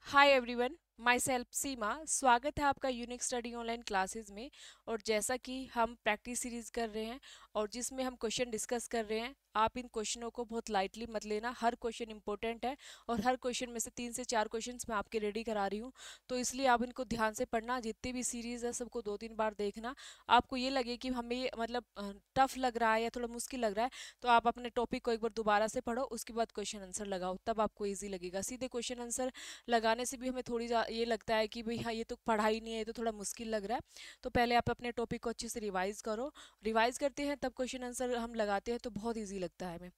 Hi everyone, my self सीमा। स्वागत है आपका यूनिक स्टडी ऑनलाइन क्लासेस में। और जैसा कि हम प्रैक्टिस सीरीज कर रहे हैं और जिसमें हम क्वेश्चन डिस्कस कर रहे हैं, आप इन क्वेश्चनों को बहुत लाइटली मत लेना। हर क्वेश्चन इंपॉर्टेंट है और हर क्वेश्चन में से 3 से 4 क्वेश्चंस मैं आपके रेडी करा रही हूँ। तो इसलिए आप इनको ध्यान से पढ़ना। जितनी भी सीरीज है सबको 2-3 बार देखना। आपको ये लगे कि हमें ये मतलब टफ लग रहा है या थोड़ा मुश्किल लग रहा है, तो आप अपने टॉपिक को एक बार दोबारा से पढ़ो, उसके बाद क्वेश्चन आंसर लगाओ, तब आपको ईजी लगेगा। सीधे क्वेश्चन आंसर लगाने से भी हमें थोड़ी ये लगता है कि भाई हाँ, ये तो पढ़ा ही नहीं है, ये तो थोड़ा मुश्किल लग रहा है। तो पहले आप अपने टॉपिक को अच्छे से रिवाइज करो। रिवाइज करते हैं तब क्वेश्चन आंसर हम लगाते हैं, तो बहुत ईजी लगता है हमें।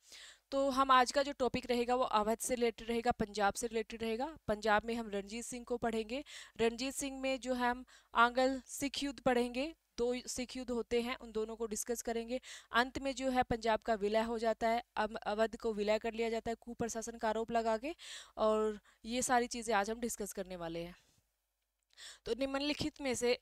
तो हम आज का जो टॉपिक रहेगा वो अवध से रिलेटेड रहेगा, पंजाब से रिलेटेड रहेगा। पंजाब में हम रणजीत सिंह को पढ़ेंगे। रणजीत सिंह में जो है हम आंगल सिख युद्ध पढ़ेंगे। 2 सिख युद्ध होते हैं, उन दोनों को डिस्कस करेंगे। अंत में जो है पंजाब का विलय हो जाता है, अब अवध को विलय कर लिया जाता है कुप्रशासन का आरोप लगा के। और ये सारी चीजें आज हम डिस्कस करने वाले हैं। तो निम्नलिखित में से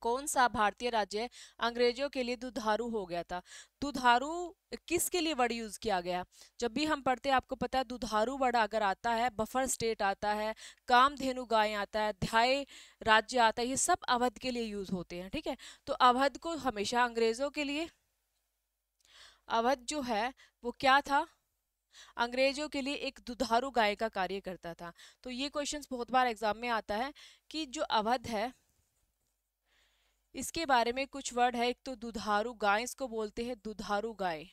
कौन सा भारतीय राज्य अंग्रेजों के लिए दुधारू हो गया था? दुधारू किसके लिए वर्ड यूज किया गया? जब भी हम पढ़ते हैं आपको पता है, दुधारू वर्ड अगर आता है, बफर स्टेट आता है, कामधेनु गाय आता है, ध्याय राज्य आता है, ये सब अवध के लिए यूज होते हैं। ठीक है, तो अवध को हमेशा अंग्रेजों के लिए, अवध जो है वो क्या था? अंग्रेजों के लिए एक दुधारू गाय का कार्य करता था। तो ये क्वेश्चंस बहुत बार एग्जाम में आता है कि जो अवध है इसके बारे में कुछ वर्ड है। एक तो दुधारू गाय, इसको बोलते हैं दुधारू गाय।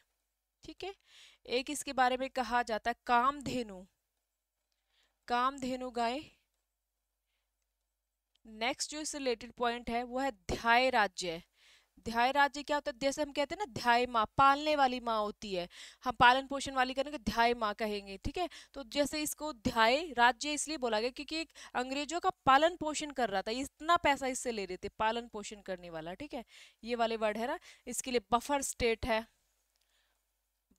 ठीक है, एक इसके बारे में कहा जाता है कामधेनु, कामधेनु गाय। नेक्स्ट जो इससे रिलेटेड पॉइंट है वो है ध्याय राज्य। ध्याय राज्य क्या होता है? जैसे हम कहते हैं ना ध्याय माँ, पालने वाली माँ होती है, हम पालन पोषण वाली करेंगे ध्याय माँ कहेंगे। ठीक है, तो जैसे इसको ध्याय राज्य इसलिए बोला गया क्योंकि एक अंग्रेजों का पालन पोषण कर रहा था, इतना पैसा इससे ले रहे थे, पालन पोषण करने वाला। ठीक है, ये वाले वर्ड है ना। इसके लिए बफर स्टेट है,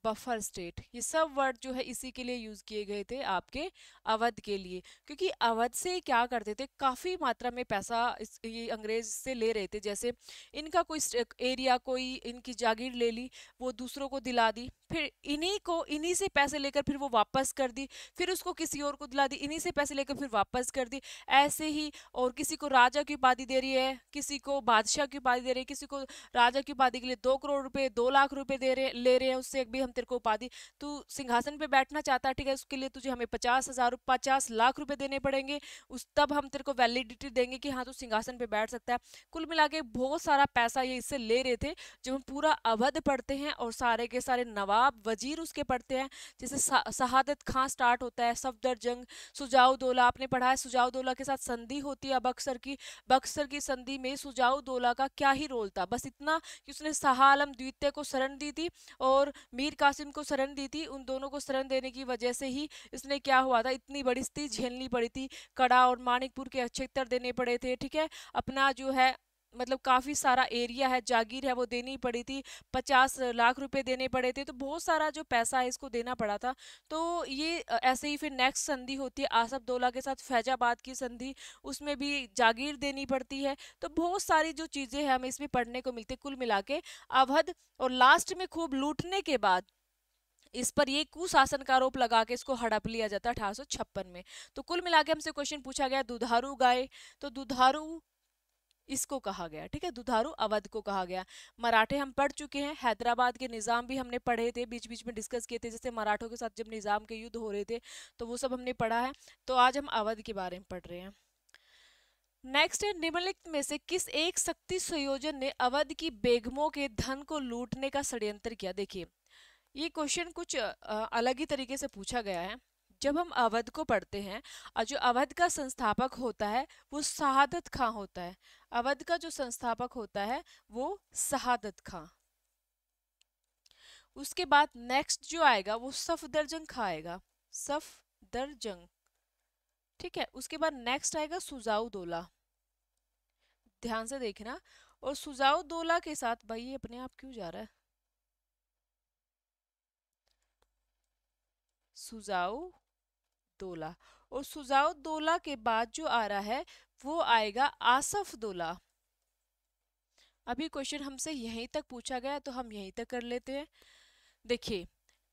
बफर स्टेट। ये सब वर्ड जो है इसी के लिए यूज किए गए थे आपके अवध के लिए, क्योंकि अवध से क्या करते थे, काफी मात्रा में पैसा ये अंग्रेज से ले रहे थे। जैसे इनका कोई एरिया, कोई इनकी जागीर ले ली, वो दूसरों को दिला दी, फिर इन्हीं से पैसे लेकर फिर वो वापस कर दी, फिर उसको किसी और को दिला दी, इन्हीं से पैसे लेकर फिर वापस कर दी, ऐसे ही। और किसी को राजा की उपाधि दे रही है, किसी को बादशाह की उपाधि दे रही है, किसी को राजा की उपाधि के लिए 2 करोड़ रुपए, 2 लाख रुपए ले रहे हैं उससे, एक भी हम तेरे को उपाधि, तू सिंहासन पे बैठना चाहता है, ठीक है, उसके लिए तुझे हमें 50,000, 50 लाख रुपए देने पड़ेंगे, उस तब हम तेरे को वैलिडिटी देंगे कि हाँ तू सिंहासन पे बैठ सकता है। कुल मिला के बहुत सारा पैसा ये इससे ले रहे थे। जब हम पूरा अवध पढ़ते हैं और सारे के सारे नवाब वजीर उसके पढ़ते हैं, जैसे शहादत खां स्टार्ट होता है, सफदरजंग, सुजाउदौला आपने पढ़ा है, सुजाउदौला के साथ संधि होती है बक्सर की। बक्सर की संधि में सुजाउदौला का क्या ही रोल था, बस इतना कि उसने शाह आलम द्वितीय को शरण दी थी और मीर कासिम को शरण दी थी। उन दोनों को शरण देने की वजह से ही इसने क्या हुआ था, इतनी बड़ी स्थिति झेलनी पड़ी थी। कड़ा और मानिकपुर के क्षेत्र देने पड़े थे। ठीक है, अपना जो है मतलब काफी सारा एरिया है, जागीर है, वो देनी पड़ी थी। 50 लाख रुपए देने पड़े थे, तो बहुत सारा जो पैसा है इसको देना पड़ा था। तो ये ऐसे ही फिर नेक्स्ट संधि होती है आसफ दौला के साथ, फैजाबाद की संधि, उसमें भी जागीर देनी पड़ती है। तो बहुत सारी जो चीजें हैं हमें इसमें पढ़ने को मिलती है। कुल मिला के अवध, और लास्ट में खूब लूटने के बाद इस पर ये कुशासन का आरोप लगा के इसको हड़प लिया जाता है 1856 में। तो कुल मिला के हमसे क्वेश्चन पूछा गया दुधारू गाय, तो दुधारू इसको कहा गया। ठीक है, दुधारू अवध को कहा गया। मराठे हम पढ़ चुके हैं, हैदराबाद के निजाम भी हमने पढ़े थे, बीच बीच में डिस्कस किए थे, जैसे मराठों के साथ जब निजाम के युद्ध हो रहे थे, तो वो सब हमने पढ़ा है। तो आज हम अवध के बारे में पढ़ रहे हैं। नेक्स्ट है, निम्नलिखित में से किस एक शक्ति संयोजन ने अवध की बेगमों के धन को लूटने का षड्यंत्र किया? देखिए, ये क्वेश्चन कुछ अलग ही तरीके से पूछा गया है। जब हम अवध को पढ़ते हैं और जो अवध का संस्थापक होता है वो शहादत खां होता है। अवध का जो संस्थापक होता है वो शहादत खां। उसके बाद नेक्स्ट जो आएगा वो सफदरजंग खां आएगा, सफदरजंग। ठीक है, उसके बाद नेक्स्ट आएगा सुजाउदौला, ध्यान से देखना। और सुजाउदौला के साथ, भाई ये अपने आप क्यों जा रहा है, सुजाउदौला। और सुजाउदौला के बाद जो आ रहा है वो आएगा आसफ दौला। अभी क्वेश्चन हमसे यहीं तक पूछा गया तो हम यहीं तक कर लेते हैं। देखिए,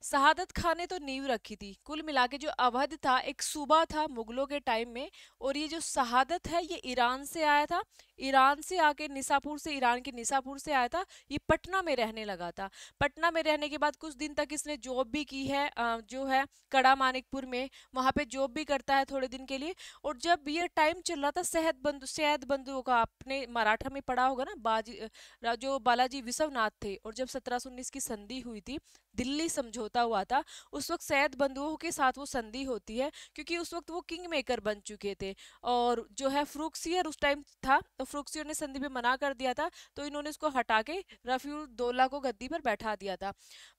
शहादत खान ने तो नींव रखी थी। कुल मिला के जो अवध था एक सूबा था मुगलों के टाइम में, और ये जो शहादत है ये ईरान से आया था। ईरान से आके निसापुर से, ईरान के निसापुर से आया था। ये पटना में रहने लगा था। पटना में रहने के बाद कुछ दिन तक इसने जॉब भी की है, जो है कड़ा मानिकपुर में, वहां पे जॉब भी करता है थोड़े दिन के लिए। और जब ये टाइम चल रहा था शहद बंधुओं का, आपने मराठा में पढ़ा होगा ना, जो बालाजी विश्वनाथ थे, और जब 1719 की संधि हुई थी, दिल्ली समझौता हुआ था, उस वक्त सैयद बंधुओं के साथ वो संधि होती है, क्योंकि उस वक्त वो किंग मेकर बन चुके थे। और जो है फ्रुक्सियर उस टाइम था, तो फ्रुक्सियर ने संधि में मना कर दिया था, तो इन्होंने इसको हटा के रफीउद्दौला को गद्दी पर बैठा दिया था।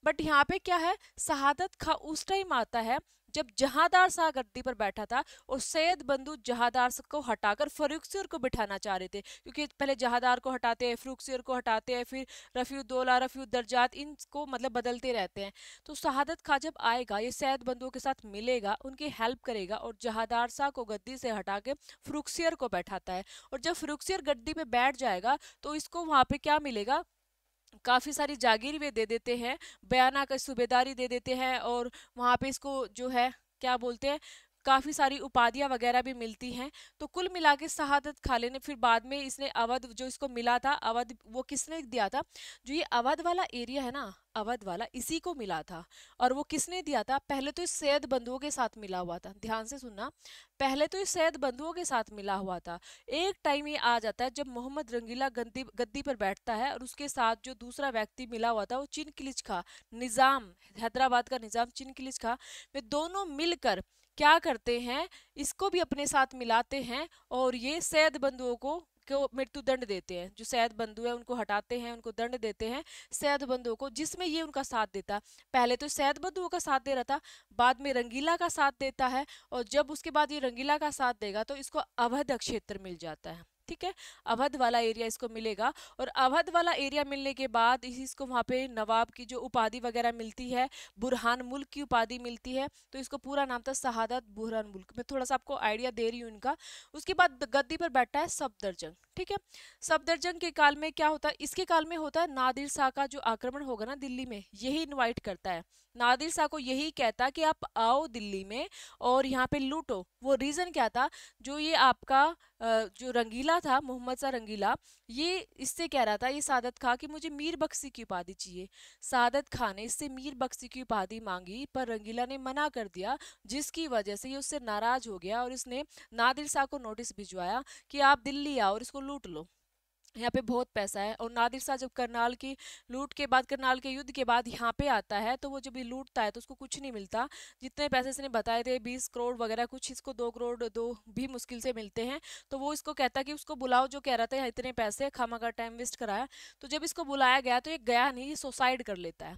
बट यहाँ पे क्या है, शहादत खा उस टाइम आता है जब जहांदार शाह गद्दी पर बैठा था, और सैयद बंधु जहांदार को हटाकर फर्रुखसियर को बिठाना चाह रहे थे, क्योंकि पहले जहांदार को हटाते हैं, फर्रुखसियर को हटाते हैं, फिर रफीउद्दौला, रफीउद्दर्जात, इनको मतलब बदलते रहते हैं। तो शहादत खां जब आएगा, ये सैयद बंधुओं के साथ मिलेगा, उनकी हेल्प करेगा, और जहांदार शाह को गद्दी से हटा के फर्रुखसियर को बैठाता है। और जब फर्रुखसियर गद्दी पे बैठ जाएगा, तो इसको वहां पे क्या मिलेगा, काफी सारी जागीर वे दे देते हैं, बयाना का सूबेदारी दे देते हैं, और वहां पे इसको जो है क्या बोलते हैं, काफी सारी उपाधियां वगैरह भी मिलती हैं। तो कुल मिला के शहादत खाले ने फिर बाद में इसने अवध जो इसको मिला था, अवध वो किसने दिया था, जो ये अवध वाला एरिया है ना, अवध वाला इसी को मिला था। और वो किसने दिया था, पहले तो इस सैयद बंधुओं के साथ मिला हुआ था, ध्यान से सुनना, पहले तो इस सैयद बंधुओं के साथ मिला हुआ था। एक टाइम ये आ जाता है जब मोहम्मद रंगीला गद्दी गद्दी पर बैठता है, और उसके साथ जो दूसरा व्यक्ति मिला हुआ था वो चिनकिलिच खा, निजाम, हैदराबाद का निजाम चिनकिलिच खा, वे दोनों मिलकर क्या करते हैं, इसको भी अपने साथ मिलाते हैं, और ये सैयद बंधुओं को मृत्यु दंड देते हैं। जो सैयद बंधु है उनको हटाते हैं, उनको दंड देते हैं सैयद बंधुओं को, जिसमें ये उनका साथ देता। पहले तो सैयद बंधुओं का साथ दे रहा था, बाद में रंगीला का साथ देता है, और जब उसके बाद ये रंगीला का साथ देगा तो इसको अवध क्षेत्र मिल जाता है। ठीक है, अवध वाला एरिया इसको मिलेगा। और अवध वाला एरिया मिलने के बाद इसको वहां पे नवाब की जो उपाधि वगैरह मिलती है, बुरहान मुल्क की उपाधि मिलती है, तो इसको पूरा नाम था शहादत बुरहान मुल्क। मैं थोड़ा सा आपको आइडिया दे रही हूँ इनका। उसके बाद गद्दी पर बैठता है सफदरजंग। ठीक है, सफदरजंग के काल में क्या होता है, इसके काल में होता है नादिर शाह का जो आक्रमण होगा ना दिल्ली में, यही इनवाइट करता है, नादिर शाह को यही कहता है कि आप आओ दिल्ली में और यहाँ पे लूटो। वो रीजन क्या था, जो ये आपका जो रंगीला था, मोहम्मद शाह रंगीला, ये इससे कह रहा था, ये सादत खां, कि मुझे मीर बख्शी की उपाधि चाहिए। सादत खां ने इससे मीर बख्शी की उपाधि मांगी, पर रंगीला ने मना कर दिया, जिसकी वजह से ये उससे नाराज हो गया, और इसने नादिर शाह को नोटिस भिजवाया कि आप दिल्ली आओ और इसको लूट लो, यहाँ पे बहुत पैसा है। और नादिर शाह जब करनाल की लूट के बाद, करनाल के युद्ध के बाद यहाँ पे आता है, तो वो जब ये लूटता है तो उसको कुछ नहीं मिलता। जितने पैसे इसने बताए थे 20 करोड़ वगैरह, कुछ इसको 2 करोड़ दो भी मुश्किल से मिलते हैं। तो वो इसको कहता है कि उसको बुलाओ, जो कह रहा था इतने पैसे खामा का टाइम वेस्ट कराया। तो जब इसको बुलाया गया तो ये गया नहीं, ये सुसाइड कर लेता है।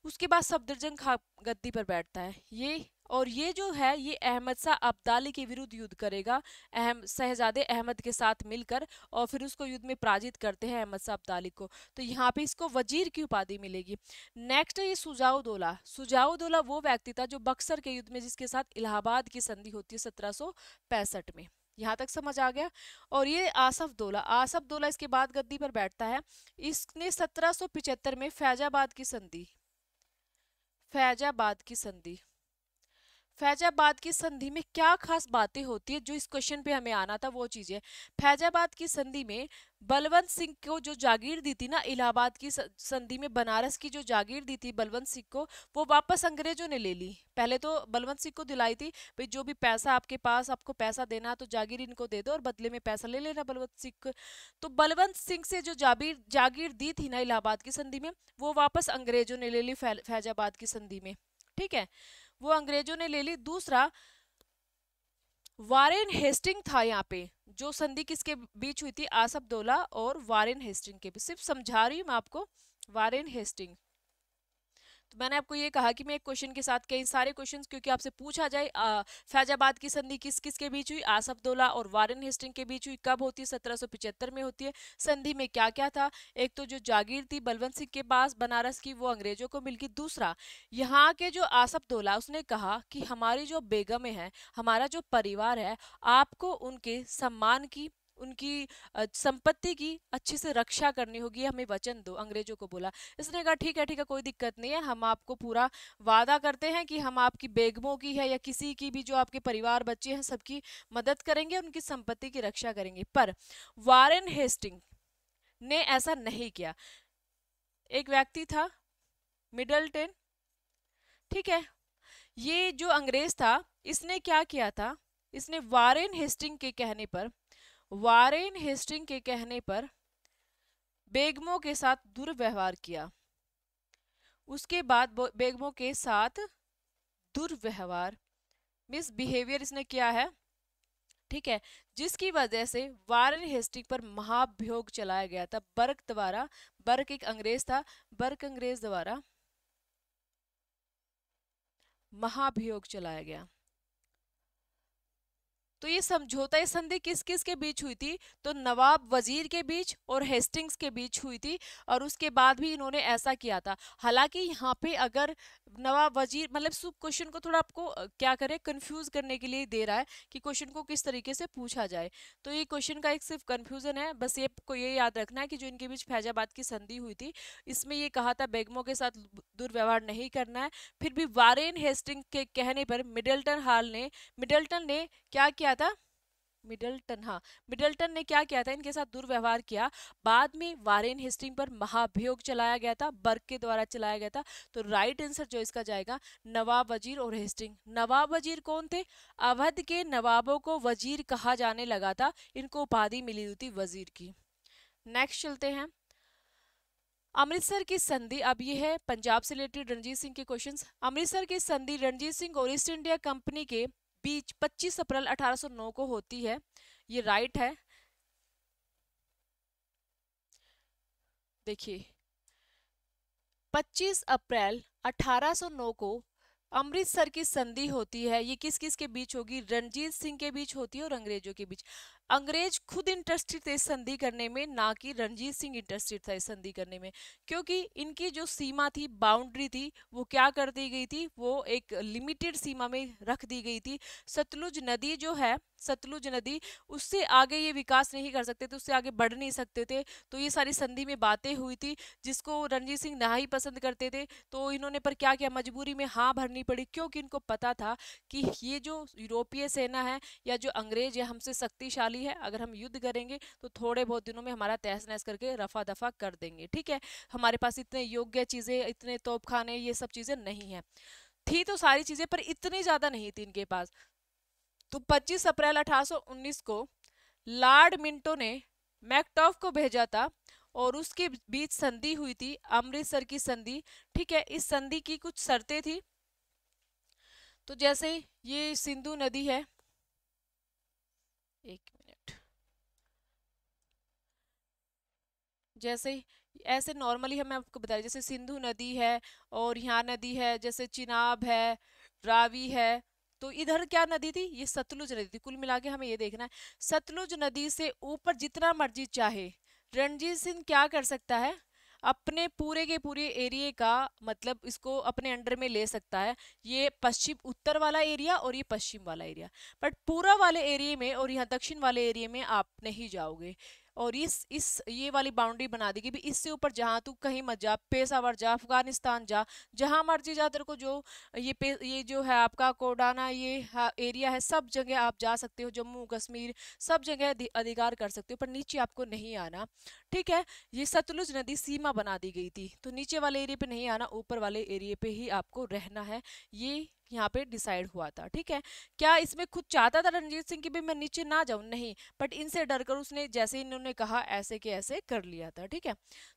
उसके बाद सफदरजंग खां गद्दी पर बैठता है ये, और ये जो है ये अहमद शाह अब्दाली के विरुद्ध युद्ध करेगा, शहजादे अहमद के साथ मिलकर, और फिर उसको युद्ध में पराजित करते हैं अहमद शाह अब्दाली को। तो यहाँ पे इसको वजीर की उपाधि मिलेगी। नेक्स्ट है ये सुजाउद्दौला। सुजाउद्दौला वो व्यक्ति था जो बक्सर के युद्ध में, जिसके साथ इलाहाबाद की संधि होती है 1765 में। यहाँ तक समझ आ गया। और ये आसफ दौला इसके बाद गद्दी पर बैठता है। इसने 1775 में फैजाबाद की संधि, फैजाबाद की संधि में क्या खास बातें होती है, जो इस क्वेश्चन पे हमें आना था वो चीज है। फैजाबाद की संधि में बलवंत सिंह को जो जागीर दी थी ना, इलाहाबाद की संधि में बनारस की जो जागीर दी थी बलवंत सिंह को, वो वापस अंग्रेजों ने ले ली। पहले तो बलवंत सिंह को दिलाई थी, भाई जो भी पैसा आपके पास, आपको पैसा देना तो जागीर इनको दे दो और बदले में पैसा ले लेना बलवंत सिंह को। तो बलवंत सिंह से जो जागीर जागीर दी थी ना इलाहाबाद की संधि में, वो वापस अंग्रेजों ने ले ली फैजाबाद की संधि में। ठीक है, वो अंग्रेजों ने ले ली। दूसरा, वारेन हेस्टिंग था यहाँ पे, जो संधि किसके बीच हुई थी, आसफ दौला और वारेन हेस्टिंग के बीच। सिर्फ समझा रही हूँ मैं आपको, वारेन हेस्टिंग। तो मैंने आपको ये कहा कि मैं एक क्वेश्चन के साथ कई सारे क्वेश्चंस, क्योंकि आपसे पूछा जाए फैजाबाद की संधि किस किस के बीच हुई, आसफ दौला और वारेन हेस्टिंग के बीच हुई, कब होती है, 1775 में होती है। संधि में क्या क्या था, एक तो जो जागीर थी बलवंत सिंह के पास बनारस की, वो अंग्रेजों को मिल गई। दूसरा, यहाँ के जो आसफ दौला, उसने कहा कि हमारी जो बेगमें हैं, हमारा जो परिवार है, आपको उनके सम्मान की उनकी संपत्ति की अच्छे से रक्षा करनी होगी, हमें वचन दो, अंग्रेजों को बोला। इसने कहा ठीक है ठीक है, कोई दिक्कत नहीं है, हम आपको पूरा वादा करते हैं कि हम आपकी बेगमों की है या किसी की भी जो आपके परिवार बच्चे हैं सबकी मदद करेंगे, उनकी संपत्ति की रक्षा करेंगे। पर वारेन हेस्टिंग ने ऐसा नहीं किया। एक व्यक्ति था मिडलटन, ठीक है, ये जो अंग्रेज था इसने क्या किया था, इसने वारेन हेस्टिंग के कहने पर बेगमों के साथ दुर्व्यवहार किया। उसके बाद बेगमों के साथ दुर्व्यवहार, मिसबिहेवियर इसने किया है, ठीक है, जिसकी वजह से वारेन हेस्टिंग पर महाभियोग चलाया गया था बर्क द्वारा। बर्क एक अंग्रेज था, बर्क अंग्रेज द्वारा महाभियोग चलाया गया। तो ये समझौता, ये संधि किस किस के बीच हुई थी, तो नवाब वजीर के बीच और हेस्टिंग्स के बीच हुई थी, और उसके बाद भी इन्होंने ऐसा किया था। हालांकि यहाँ पे अगर नवाब वजीर, मतलब क्वेश्चन को थोड़ा आपको क्या करें, कंफ्यूज करने के लिए दे रहा है कि क्वेश्चन को किस तरीके से पूछा जाए। तो ये क्वेश्चन का एक सिर्फ कंफ्यूजन है, बस ये को ये याद रखना है कि जो इनके बीच फैजाबाद की संधि हुई थी इसमें ये कहा था बेगमों के साथ दुर्व्यवहार नहीं करना है। फिर भी वारेन हेस्टिंग के कहने पर मिडल्टन ने क्या किया था, मिडल्टन ने क्या किया था, इनके साथ दुर्व्यवहार किया। बाद में वारेन हेस्टिंग पर महाभियोग चलाया गया था, बर्क के द्वारा चलाया गया था। तो राइट आंसर जो इसका जाएगा नवाब वजीर और हेस्टिंग। नवाब वजीर कौन थे, अवध के नवाबों को वजीर कहा जाने लगा था, इनको उपाधि मिली हुई थी वजीर की। नेक्स्ट चलते हैं, अमृतसर की संधि। अब ये है पंजाब से रिलेटेड रणजीत सिंह के क्वेश्चंस। अमृतसर की संधि रणजीत सिंह और ईस्ट इंडिया कंपनी के बीच 25 अप्रैल 1809 को होती है, ये राइट है। देखिए 25 अप्रैल 1809 को अमृतसर की संधि होती है, ये किस किस के बीच होगी, रणजीत सिंह के बीच होती है और अंग्रेजों के बीच। अंग्रेज खुद इंटरेस्टेड थे इस संधि करने में, ना कि रणजीत सिंह इंटरेस्टेड था इस संधि करने में, क्योंकि इनकी जो सीमा थी, बाउंड्री थी, वो क्या कर दी गई थी, वो एक लिमिटेड सीमा में रख दी गई थी। सतलुज नदी जो है, सतलुज नदी, उससे आगे ये विकास नहीं कर सकते थे, उससे आगे बढ़ नहीं सकते थे। तो ये सारी संधि में बातें हुई थी जिसको रणजीत सिंह ना ही पसंद करते थे। तो इन्होंने पर क्या किया, मजबूरी में हाँ भरनी पड़ी, क्योंकि इनको पता था कि ये जो यूरोपीय सेना है या जो अंग्रेज है हमसे शक्तिशाली है, अगर हम युद्ध करेंगे तो थोड़े बहुत दिनों में हमारा तहस नहस करके रफा दफा कर देंगे, ठीक है। हमारे पास इतने योग्य चीजें, इतने तोपखाने, ये सब चीजें नहीं है, थी तो सारी चीजें पर इतनी ज्यादा नहीं थी इनके पास। तो 25 अप्रैल 1819 को लॉर्ड मिंटो ने मैकटॉफ को भेजा था और उसके बीच संधि हुई थी, अमृतसर की संधि, ठीक है। इस संधि की कुछ शर्तें थी, तो जैसे ये सिंधु नदी है, एक मिनट, जैसे ऐसे नॉर्मली हम आपको बता रहे, जैसे सिंधु नदी है और यहाँ नदी है, जैसे चिनाब है, रावी है, तो इधर क्या नदी थी, ये सतलुज नदी थी। कुल मिला के हमें ये देखना है, सतलुज नदी से ऊपर जितना मर्जी चाहे रणजीत सिंह क्या कर सकता है, अपने पूरे के पूरे एरिया का, मतलब इसको अपने अंडर में ले सकता है। ये पश्चिम उत्तर वाला एरिया और ये पश्चिम वाला एरिया, बट पूरा वाले एरिया में और यहाँ दक्षिण वाले एरिया में आप नहीं जाओगे। और इस ये वाली बाउंड्री बना दी कि भी इससे ऊपर जहां तू कहीं मत जा, पेशावर जा, अफगानिस्तान जा, जहां मर्जी जा, तेरे को जो ये जो है आपका कोडाना ये एरिया है, सब जगह आप जा सकते हो, जम्मू कश्मीर सब जगह अधिकार कर सकते हो, पर नीचे आपको नहीं आना, ठीक है। ये सतलुज नदी सीमा बना दी गई थी, तो नीचे वाले एरिया पे नहीं आना, ऊपर वाले एरिया पे ही आपको रहना है, ये यहाँ पे डिसाइड हुआ था, ठीक है। क्या इसमें खुद चाहता था रणजीत सिंह की भी मैं नीचे ना जाऊं, नहीं, बट इनसे डरकर उसने जैसे इन्होंने कहा ऐसे के ऐसे कर लिया था, ठीक है।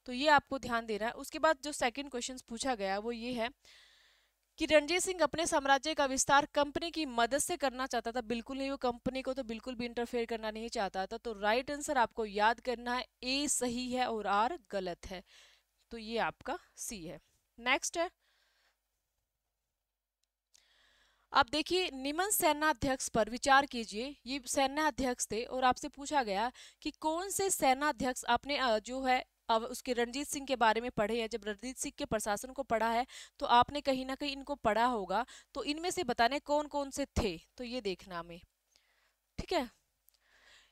तो ये आपको ध्यान देना है। उसके बाद जो सेकंड क्वेश्चन पूछा गया वो ये है कि रणजीत सिंह अपने साम्राज्य का विस्तार कंपनी की मदद से करना चाहता था, बिल्कुल नहीं, वो कंपनी को तो बिल्कुल भी इंटरफेयर करना नहीं चाहता था। तो राइट आंसर आपको याद करना है, ए सही है और आर गलत है, तो ये आपका सी है। नेक्स्ट है, अब देखिए निमन सेनाध्यक्ष पर विचार कीजिए। ये सेनाध्यक्ष थे और आपसे पूछा गया कि कौन से सेनाध्यक्ष आपने जो है अब उसके रणजीत सिंह के बारे में पढ़े हैं, जब रणजीत सिंह के प्रशासन को पढ़ा है तो आपने कहीं ना कहीं इनको पढ़ा होगा, तो इनमें से बताने कौन कौन से थे, तो ये देखना हमें, ठीक है।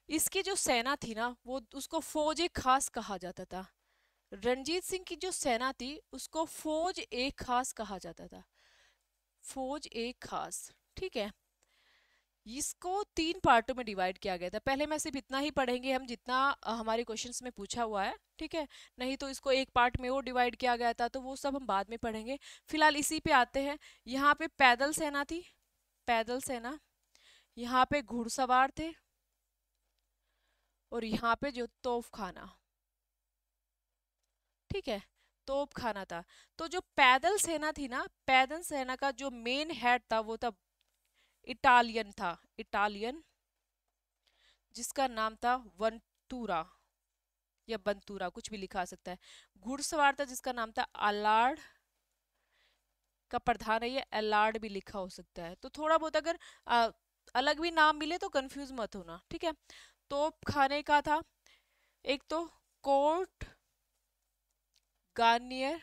इसकी जो सेना थी ना वो उसको फौज ए खास कहा जाता था। रणजीत सिंह की जो सेना थी उसको फौज ए खास कहा जाता था। फौज ए खास। ठीक है। इसको 3 पार्टों में डिवाइड किया गया था। पहले मैं सिर्फ इतना ही पढ़ेंगे हम जितना हमारे क्वेश्चंस में पूछा हुआ है। ठीक है। नहीं तो इसको एक पार्ट में और डिवाइड किया गया था, तो वो सब हम बाद में पढ़ेंगे। फिलहाल इसी पे आते हैं। यहाँ पे पैदल सेना थी, पैदल सेना। यहाँ पे घुड़सवार थे, और यहाँ पे जो तोप खाना। ठीक है। तोप खाना था। तो जो पैदल सेना थी ना, पैदल सेना का जो मेन हेड था वो था इटालियन था, इटालियन, जिसका नाम था वंतूरा या बंतूरा, कुछ भी लिखा आ सकता है। घुड़सवार था जिसका नाम था अलार्ड, का प्रधान है ये अलार्ड भी लिखा हो सकता है। तो थोड़ा बहुत अगर अलग भी नाम मिले तो कंफ्यूज मत होना। ठीक है। तोप खाने का था एक तो कोर्ट गार्नियर,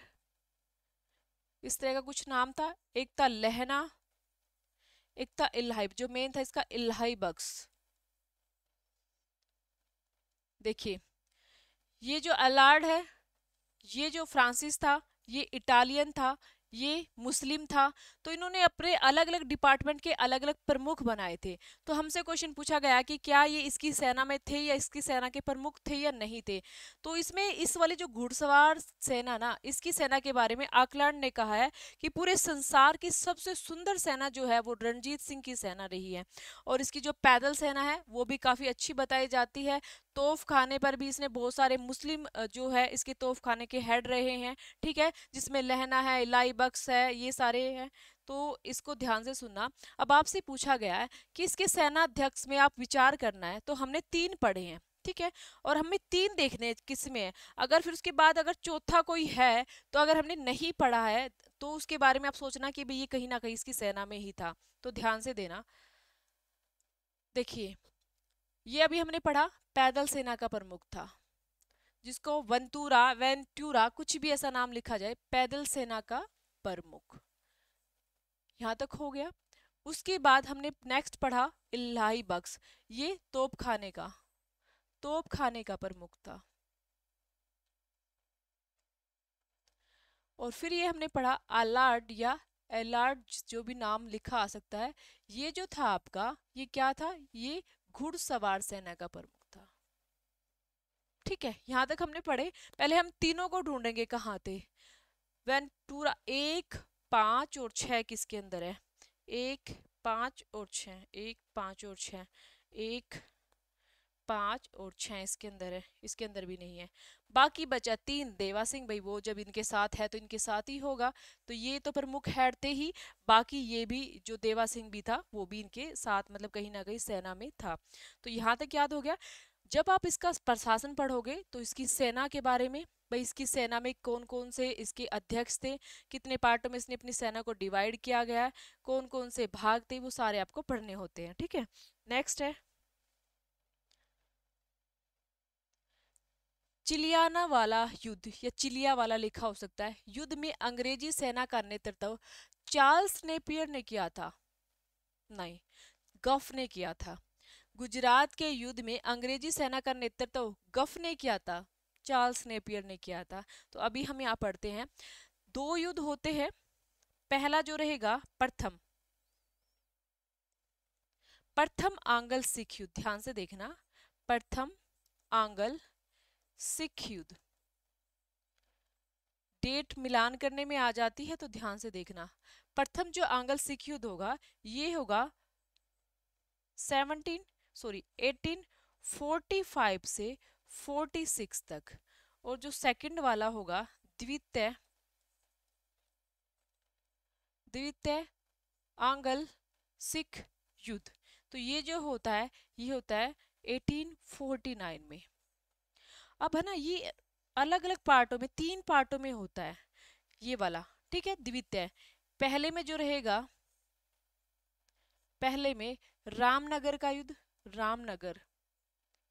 इस तरह का कुछ नाम था। एक था लहना, एक था इल्हाई, जो मेन था इसका इल्हाई बक्स। देखिए ये जो अलार्ड है, ये जो फ्रांसिस था, ये इटालियन था, ये मुस्लिम था। तो इन्होंने अपने अलग अलग डिपार्टमेंट के अलग अलग प्रमुख बनाए थे। तो हमसे क्वेश्चन पूछा गया कि क्या ये इसकी सेना में थे या इसकी सेना के प्रमुख थे या नहीं थे। तो इसमें इस वाली जो घुड़सवार सेना ना, इसकी सेना के बारे में आकलन ने कहा है कि पूरे संसार की सबसे सुंदर सेना जो है वो रणजीत सिंह की सेना रही है। और इसकी जो पैदल सेना है वो भी काफी अच्छी बताई जाती है। तोफ खाने पर भी इसने बहुत सारे मुस्लिम जो है इसके तोफ खाने के हेड रहे हैं। ठीक है। जिसमें लहना है, इलाई बक्स है, ये सारे हैं। तो इसको ध्यान से सुनना। अब आपसे पूछा गया है कि इसके सेनाध्यक्ष में आप विचार करना है, तो हमने 3 पढ़े हैं। ठीक है। और हमें 3 देखने हैं किस में है। अगर फिर उसके बाद अगर चौथा कोई है, तो अगर हमने नहीं पढ़ा है तो उसके बारे में आप सोचना कि भाई ये कहीं ना कहीं इसकी सेना में ही था। तो ध्यान से देना। देखिए ये अभी हमने पढ़ा, पैदल सेना का प्रमुख था, जिसको वंतूरा वेंटूरा कुछ भी ऐसा नाम लिखा जाए, पैदल सेना का प्रमुख। यहां तक हो गया। उसके बाद हमने नेक्स्ट पढ़ा इल्हाई बख्श, ये तोप खाने का, तोप खाने का प्रमुख था। और फिर ये हमने पढ़ा अलार्ड या एलार्ड, जो भी नाम लिखा आ सकता है। ये जो था आपका, ये क्या था, ये घुड़सवार सेना का प्रमुख था। ठीक है। यहां तक हमने पढ़े। पहले हम तीनों को ढूंढेंगे कहाँ थे। वेंटूरा 1, 5 और 6 किसके अंदर है। 1, 5 और 6, 1, 5 और 6, 1, 5 और 6 इसके अंदर है, इसके अंदर भी नहीं है। बाकी बचा 3, देवा सिंह भाई, वो जब इनके साथ है तो इनके साथ ही होगा। तो ये तो प्रमुख हेड थे ही। बाकी ये भी जो देवा सिंह भी था वो भी इनके साथ, मतलब कहीं ना कहीं सेना में था। तो यहाँ तक याद हो गया। जब आप इसका प्रशासन पढ़ोगे तो इसकी सेना के बारे में, भाई इसकी सेना में कौन कौन से इसके अध्यक्ष थे, कितने पार्टों में इसने अपनी सेना को डिवाइड किया गया है, कौन कौन से भाग थे, वो सारे आपको पढ़ने होते हैं। ठीक है। नेक्स्ट है चिलियाना वाला युद्ध, या चिलिया वाला लिखा हो सकता है। युद्ध में अंग्रेजी सेना का नेतृत्व चार्ल्स नेपियर ने किया था, नहीं, गफ ने किया था। गुजरात के युद्ध में अंग्रेजी सेना का नेतृत्व गफ ने किया था, चार्ल्स नेपियर ने किया था। तो अभी हम यहाँ पढ़ते हैं। 2 युद्ध होते हैं। पहला जो रहेगा प्रथम, प्रथम आंग्ल सिख युद्ध, ध्यान से देखना। प्रथम आंग्ल सिख युद्ध, डेट मिलान करने में आ जाती है तो ध्यान से देखना। प्रथम जो आंग्ल सिख युद्ध होगा ये होगा 1845 से 46 तक। और जो सेकंड वाला होगा द्वितीय, द्वितीय आंग्ल सिख युद्ध, तो ये जो होता है ये होता है 1849 में। अब है ना ये अलग अलग पार्टों में, 3 पार्टों में होता है ये वाला। ठीक है। द्वितीय, पहले में जो रहेगा, पहले में रामनगर का युद्ध, रामनगर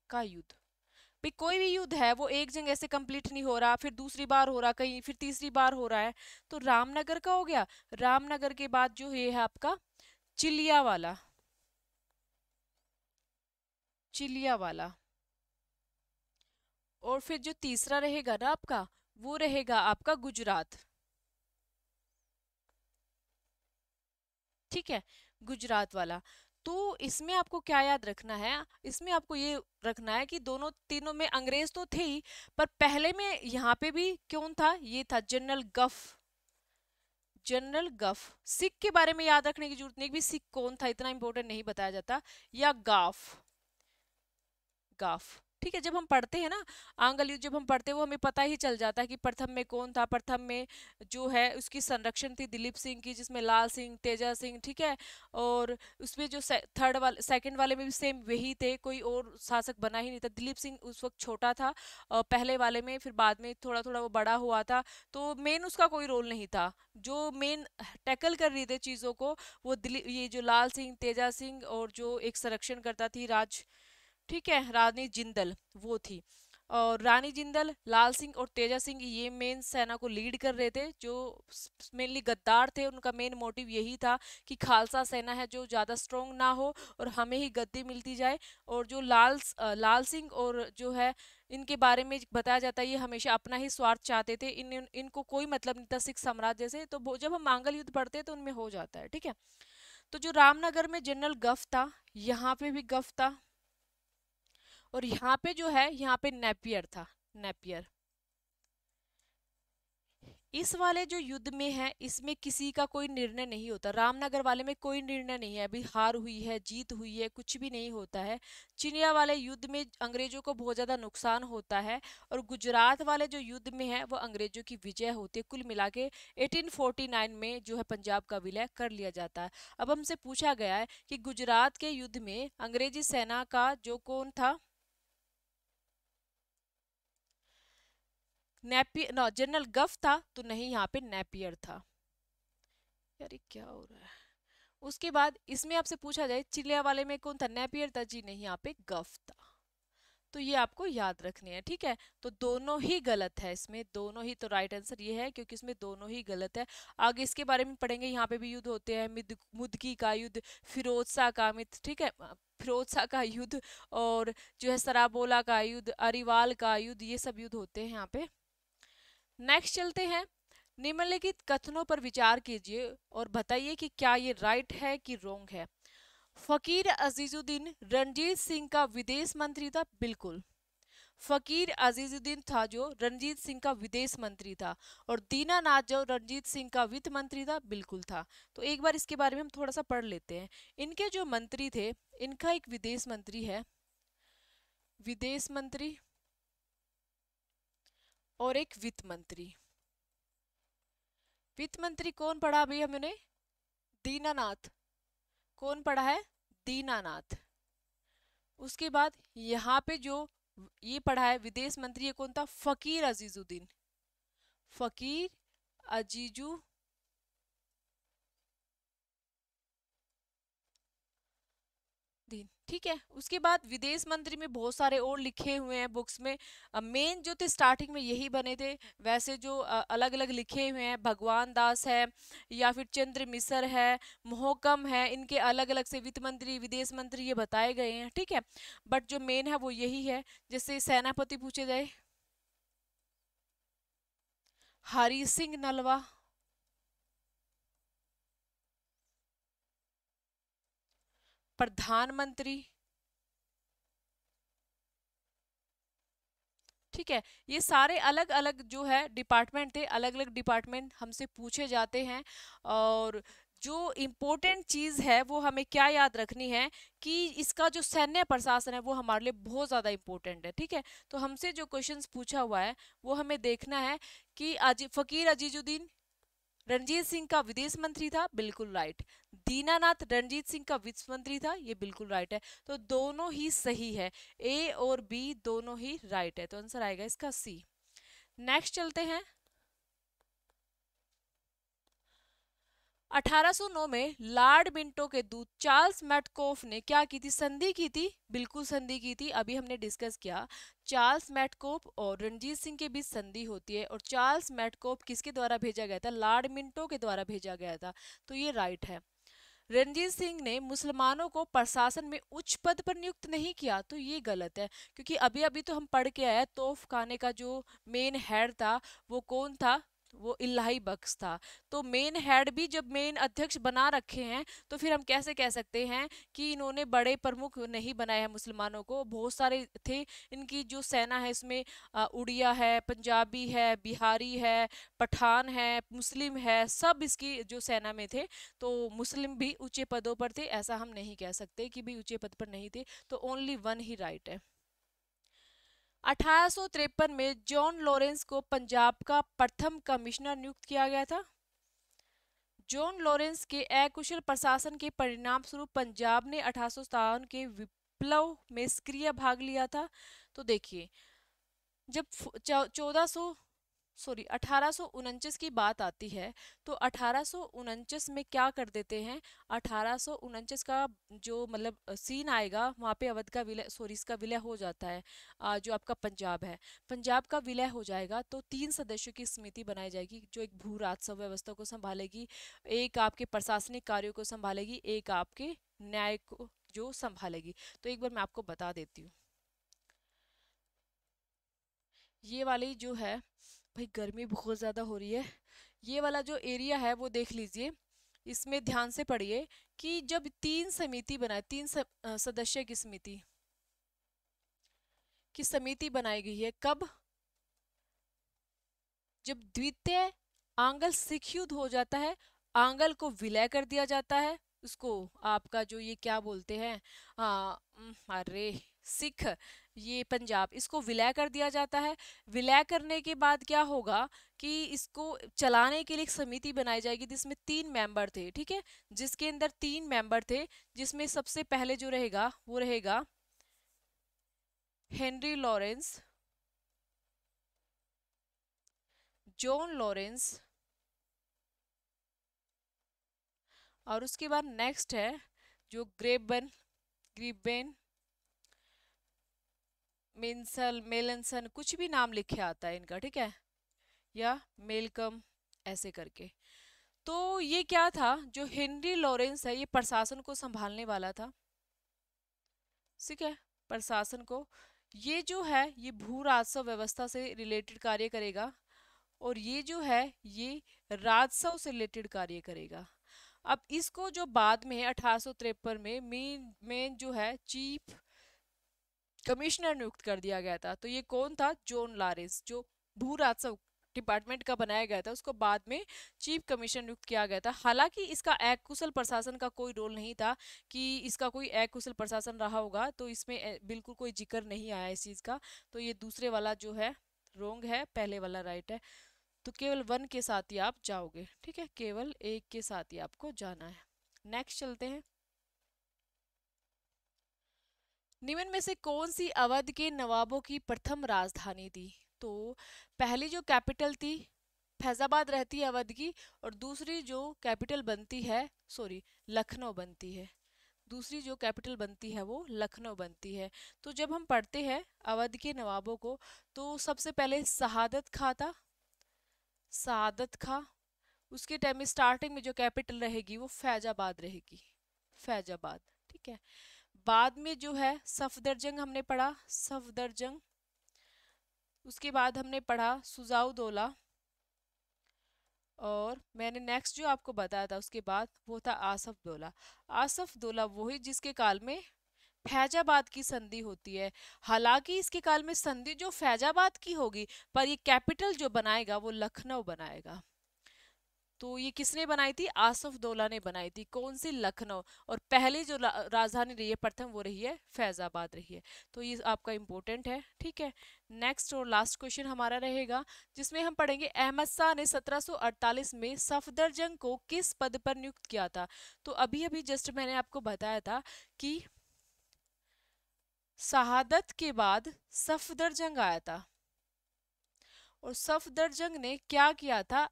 का युद्ध। भाई कोई भी युद्ध है वो एक जगह ऐसे कंप्लीट नहीं हो रहा, फिर दूसरी बार हो रहा कहीं, फिर तीसरी बार हो रहा है। तो रामनगर का हो गया। रामनगर के बाद जो ये है आपका चिलिया वाला, चिलिया वाला। और फिर जो तीसरा रहेगा ना आपका, वो रहेगा आपका गुजरात। ठीक है, गुजरात वाला। तो इसमें आपको क्या याद रखना है, इसमें आपको ये रखना है कि दोनों तीनों में अंग्रेज तो थे ही, पर पहले में यहाँ पे भी कौन था, ये था जनरल गफ। जनरल गफ। सिख के बारे में याद रखने की जरूरत नहीं कि सिख कौन था, इतना इंपॉर्टेंट नहीं बताया जाता। या गाफ। गाफ। ठीक है, जब हम पढ़ते हैं ना आंग्ल युद्ध जब हम पढ़ते हैं, वो हमें पता ही चल जाता है कि प्रथम में कौन था। प्रथम में जो है उसकी संरक्षण थी दिलीप सिंह की, जिसमें लाल सिंह, तेजा सिंह, ठीक है। और उसमें जो थर्ड वाले सेकंड वाले में भी सेम वही थे, कोई और शासक बना ही नहीं था। दिलीप सिंह उस वक्त छोटा था पहले वाले में, फिर बाद में थोड़ा थोड़ा वो बड़ा हुआ था। तो मेन उसका कोई रोल नहीं था। जो मेन टैकल कर रही थे चीजों को, वो दिलीप, ये जो लाल सिंह, तेजा सिंह, और जो एक संरक्षण करता थी राज, ठीक है, रानी जिंदल, वो थी। और रानी जिंदल, लाल सिंह और तेजा सिंह ये मेन सेना को लीड कर रहे थे, जो मेनली गद्दार थे। उनका मेन मोटिव यही था कि खालसा सेना है जो ज्यादा स्ट्रोंग ना हो और हमें ही गद्दी मिलती जाए। और जो लाल सिंह और जो है, इनके बारे में बताया जाता है ये हमेशा अपना ही स्वार्थ चाहते थे। इनको कोई मतलब नहीं था सिख साम्राज्य से। तो जब हम मांगल युद्ध पढ़ते हैं तो उनमें हो जाता है, ठीक है। तो जो रामनगर में जनरल गफ था, यहाँ पे भी गफ था। और यहाँ पे जो है, यहाँ पे नेपियर था, नेपियर। इस वाले जो युद्ध में है, इसमें किसी का कोई निर्णय नहीं होता। रामनगर वाले में कोई निर्णय नहीं है, अभी हार हुई है, जीत हुई है, कुछ भी नहीं होता है। चिनिया वाले युद्ध में अंग्रेजों को बहुत ज्यादा नुकसान होता है। और गुजरात वाले जो युद्ध में है, वो अंग्रेजों की विजय होती है। कुल मिला के 1849 में जो है पंजाब का विलय कर लिया जाता है। अब हमसे पूछा गया है कि गुजरात के युद्ध में अंग्रेजी सेना का जो कौन था, नेपियर, नो, जनरल गफ था तो नहीं, यहाँ पे नेपियर था। यार ये क्या हो रहा है। उसके बाद इसमें आपसे पूछा जाए चिलिया वाले में कौन था, नेपियर था जी नहीं, यहाँ पे गफ था। तो ये आपको याद रखने हैं, ठीक है। तो दोनों ही गलत है इसमें, दोनों ही, तो राइट आंसर ये है क्योंकि इसमें दोनों ही गलत है। आगे इसके बारे में पढ़ेंगे, यहाँ पे भी युद्ध होते हैं, मुदकी का युद्ध, फिरोज शाह का मित्र, ठीक है, फिरोज शाह का युद्ध, और जो है सराबोला का युद्ध, अरिवाल का युद्ध, ये सब युद्ध होते हैं यहाँ पे। नेक्स्ट चलते हैं। निम्नलिखित कथनों पर विचार कीजिए और बताइए कि क्या ये राइट है कि रॉन्ग है। फकीर अजीजुद्दीन रणजीत सिंह का विदेश मंत्री था, बिल्कुल। फकीर अजीजुद्दीन था जो रणजीत सिंह का विदेश मंत्री था। और दीनानाथ जो रणजीत सिंह का वित्त मंत्री था, बिल्कुल था। तो एक बार इसके बारे में हम थोड़ा सा पढ़ लेते हैं। इनके जो मंत्री थे, इनका एक विदेश मंत्री है, विदेश मंत्री, और एक वित्त मंत्री। वित्त मंत्री कौन पढ़ा अभी हमने, दीनानाथ। कौन पढ़ा है, दीनानाथ। उसके बाद यहाँ पे जो ये पढ़ा है विदेश मंत्री, ये कौन था, फकीर अजीजुद्दीन। फकीर अजीजुद्दीन, ठीक है। उसके बाद विदेश मंत्री में बहुत सारे और लिखे हुए हैं बुक्स में। मेन जो थे स्टार्टिंग में यही बने थे, वैसे जो अलग अलग लिखे हुए हैं, भगवान दास है, या फिर चंद्र मिसर है, मोहकम है, इनके अलग अलग से वित्त मंत्री, विदेश मंत्री ये बताए गए हैं, ठीक है। बट जो मेन है वो यही है। जैसे सेनापति पूछे जाए, हरि सिंह नलवा। प्रधानमंत्री, ठीक है। ये सारे अलग अलग जो है डिपार्टमेंट थे, अलग अलग डिपार्टमेंट हमसे पूछे जाते हैं। और जो इम्पोर्टेंट चीज है वो हमें क्या याद रखनी है कि इसका जो सैन्य प्रशासन है वो हमारे लिए बहुत ज्यादा इंपॉर्टेंट है, ठीक है। तो हमसे जो क्वेश्चंस पूछा हुआ है वो हमें देखना है कि फकीर अजीजुद्दीन रणजीत सिंह का विदेश मंत्री था, बिल्कुल राइट। दीनानाथ रणजीत सिंह का वित्त मंत्री था, ये बिल्कुल राइट है। तो दोनों ही सही है, ए और बी दोनों ही राइट है। तो आंसर आएगा इसका सी। नेक्स्ट चलते हैं। 1809 में लॉर्ड मिंटो के दूत चार्ल्स मैटकॉफ ने क्या की थी, संधि की थी, बिल्कुल संधि की थी। अभी हमने डिस्कस किया, चार्ल्स मैटकॉफ और रणजीत सिंह के बीच संधि होती है। और चार्ल्स मैटकॉफ किसके द्वारा भेजा गया था, लॉर्ड मिंटो के द्वारा भेजा गया था। तो ये राइट है। रणजीत सिंह ने मुसलमानों को प्रशासन में उच्च पद पर नियुक्त नहीं किया, तो ये गलत है, क्योंकि अभी अभी तो हम पढ़ के आए तोफ खाने का जो मेन हेड था वो कौन था, वो इलाही बख्श था। तो मेन हेड भी जब मेन अध्यक्ष बना रखे हैं तो फिर हम कैसे कह सकते हैं कि इन्होंने बड़े प्रमुख नहीं बनाए हैं मुसलमानों को, बहुत सारे थे। इनकी जो सेना है इसमें उड़िया है, पंजाबी है, बिहारी है, पठान है, मुस्लिम है, सब इसकी जो सेना में थे। तो मुस्लिम भी ऊंचे पदों पर थे, ऐसा हम नहीं कह सकते कि भी ऊंचे पद पर नहीं थे। तो ओनली वन ही राइट है। 1853 में जॉन लॉरेंस को पंजाब का प्रथम कमिश्नर नियुक्त किया गया था। जॉन लॉरेंस के अकुशल प्रशासन के परिणाम स्वरूप पंजाब ने 1857 के विप्लव में सक्रिय भाग लिया था। तो देखिए, जब 1849 की बात आती है तो 1849 में क्या कर देते हैं, 1849 का जो मतलब सीन आएगा वहाँ पे अवध का विलय, सॉरी इसका विलय हो जाता है। जो आपका पंजाब है, पंजाब का विलय हो जाएगा तो 3 सदस्यों की समिति बनाई जाएगी जो एक भू राजस्व व्यवस्था को संभालेगी, एक आपके प्रशासनिक कार्यों को संभालेगी, एक आपके न्याय को जो संभालेगी। तो एक बार मैं आपको बता देती हूँ, ये वाली जो है, भाई गर्मी बहुत ज़्यादा हो रही है, ये वाला जो एरिया है वो देख लीजिए, इसमें ध्यान से पढ़िए कि जब 3 समिति बनाए, सदस्य की समिति बनाई गई है, कब, जब द्वितीय आंगल सिख युद्ध हो जाता है, आंगल को विलय कर दिया जाता है, उसको आपका जो ये क्या बोलते हैं, अरे सिख, ये पंजाब, इसको विलय कर दिया जाता है। विलय करने के बाद क्या होगा कि इसको चलाने के लिए एक समिति बनाई जाएगी जिसमें 3 मेंबर थे, ठीक है, जिसके अंदर 3 मेंबर थे, जिसमें सबसे पहले जो रहेगा वो रहेगा हेनरी लॉरेंस, जॉन लॉरेंस, और उसके बाद नेक्स्ट है जो ग्रीबेन मिंसल मेलनसन, कुछ भी नाम लिखे आता है इनका, ठीक है, या मेलकम, ऐसे करके। तो ये क्या था, जो हेनरी लॉरेंस है ये प्रशासन को संभालने वाला था, ठीक है, प्रशासन को। ये जो है ये भू राजस्व व्यवस्था से रिलेटेड कार्य करेगा, और ये जो है ये राजस्व से रिलेटेड कार्य करेगा। अब इसको जो बाद में 1853 में मेन जो है चीफ कमिश्नर नियुक्त कर दिया गया था, तो ये कौन था, जॉन लॉरेंस, जो भू राजस्व डिपार्टमेंट का बनाया गया था, उसको बाद में चीफ कमिश्नर नियुक्त किया गया था। हालांकि इसका अकुशल प्रशासन का कोई रोल नहीं था कि इसका कोई अकुशल प्रशासन रहा होगा, तो इसमें बिल्कुल कोई जिक्र नहीं आया इस चीज का। तो ये दूसरे वाला जो है रोंग है, पहले वाला राइट है। तो केवल 1 के साथ ही आप जाओगे, ठीक है, केवल 1 के साथ ही आपको जाना है। नेक्स्ट चलते हैं। निम्न में से कौन सी अवध के नवाबों की प्रथम राजधानी थी। तो पहली जो कैपिटल थी फैजाबाद रहती है अवध की, और दूसरी जो कैपिटल बनती है, सॉरी, लखनऊ बनती है, दूसरी जो कैपिटल बनती है वो लखनऊ बनती है। तो जब हम पढ़ते हैं अवध के नवाबों को, तो सबसे पहले शहादत खां था, शहादत खां, उसके टाइम में स्टार्टिंग में जो कैपिटल रहेगी वो फैजाबाद रहेगी, फैजाबाद, ठीक है। बाद में जो है सफदरजंग हमने पढ़ा, सफदरजंग, उसके बाद हमने पढ़ा सुजाउदौला, और मैंने नेक्स्ट जो आपको बताया था उसके बाद वो था आसफ दौला। आसफ दौला वही जिसके काल में फैजाबाद की संधि होती है। हालांकि इसके काल में संधि जो फैजाबाद की होगी, पर ये कैपिटल जो बनाएगा वो लखनऊ बनाएगा। तो ये किसने बनाई थी, आसफ दौला ने बनाई थी, कौन सी, लखनऊ। और पहली जो राजधानी रही है प्रथम वो रही है फैजाबाद रही है। तो ये आपका इंपॉर्टेंट है, ठीक है। नेक्स्ट और लास्ट क्वेश्चन हमारा रहेगा जिसमें हम पढ़ेंगे अहमद शाह ने 1748 में सफदरजंग को किस पद पर नियुक्त किया था। तो अभी अभी जस्ट मैंने आपको बताया था कि शहादत के बाद सफदरजंग आया था, और सफदरजंग ने क्या किया था,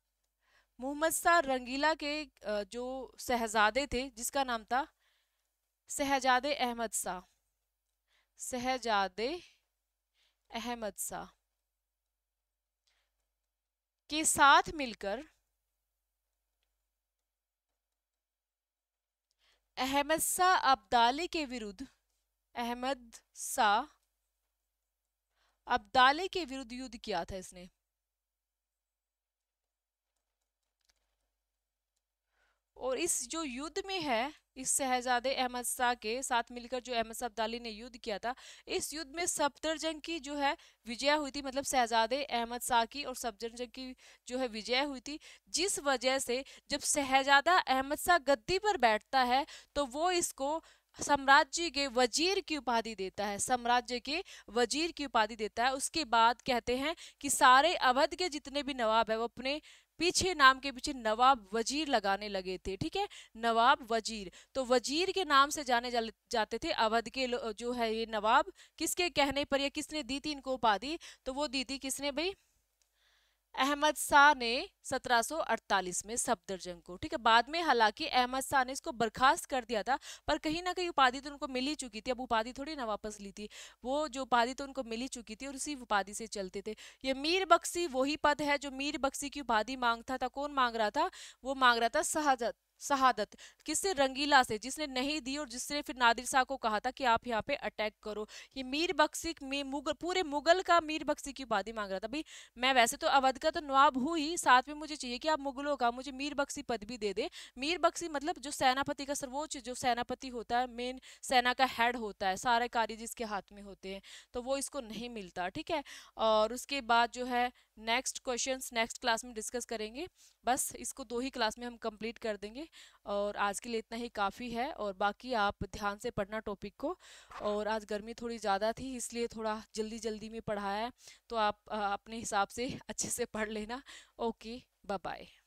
मोहम्मद शाह रंगीला के जो शहजादे थे जिसका नाम था शहजादे अहमद शाह, शहजादे अहमद शाह के साथ मिलकर अहमद शाह अब्दाली के विरुद्ध, अहमद शाह अब्दाली के विरुद्ध युद्ध किया था इसने। और इस जो युद्ध में है, इस शहजादे अहमद शाह के साथ मिलकर जो अहमद शाह अब्दाली ने युद्ध किया था, इस युद्ध में सफदरजंग की जो है विजय हुई थी, मतलब शहजादे अहमद शाह की और सफदरजंग की जो है विजय हुई थी। जिस वजह से जब शहजादा अहमद शाह गद्दी पर बैठता है तो वो इसको साम्राज्य के वजीर की उपाधि देता है, साम्राज्य के वजीर की उपाधि देता है। उसके बाद कहते हैं कि सारे अवध के जितने भी नवाब है वो अपने पीछे, नाम के पीछे नवाब वजीर लगाने लगे थे, ठीक है, नवाब वजीर। तो वजीर के नाम से जाते थे अवध के जो है ये नवाब। किसके कहने पर या किसने दी थी इनको उपाधि? तो वो दी थी किसने भाई? अहमद शाह ने 1748 में सफदरजंग को, ठीक है। बाद में हालांकि अहमद शाह ने इसको बर्खास्त कर दिया था, पर कहीं ना कहीं उपाधि तो उनको मिल ही चुकी थी, अब उपाधि थोड़ी ना वापस ली थी, वो जो उपाधि तो उनको मिल ही चुकी थी और उसी उपाधि से चलते थे। ये मीर बख्शी वही पद है जो मीर बख्शी की उपाधि मांगता था। कौन मांग रहा था? वो मांग रहा था शहादत, शहादत। किससे? रंगीला से, जिसने नहीं दी और जिसने फिर नादिर शाह को कहा था कि आप यहाँ पे अटैक करो। ये मीर बख्शी मुगल, पूरे मुगल का मीर बख्शी की उपाधि मांग रहा था भाई। मैं वैसे तो अवध का तो नवाब हूँ ही, साथ में मुझे चाहिए कि आप मुगलों का मुझे मीर बख्शी पद भी दे दे। मीर बख्शी मतलब जो सेनापति का सर्वोच्च, जो सेनापति होता है, मेन सेना का हेड होता है, सारे कार्य जिसके हाथ में होते हैं, तो वो इसको नहीं मिलता, ठीक है। और उसके बाद जो है नेक्स्ट क्वेश्चंस नेक्स्ट क्लास में डिस्कस करेंगे। बस इसको 2 ही क्लास में हम कंप्लीट कर देंगे और आज के लिए इतना ही काफ़ी है। और बाकी आप ध्यान से पढ़ना टॉपिक को। और आज गर्मी थोड़ी ज़्यादा थी इसलिए थोड़ा जल्दी जल्दी में पढ़ाया है, तो आप अपने हिसाब से अच्छे से पढ़ लेना। Okay, bye bye.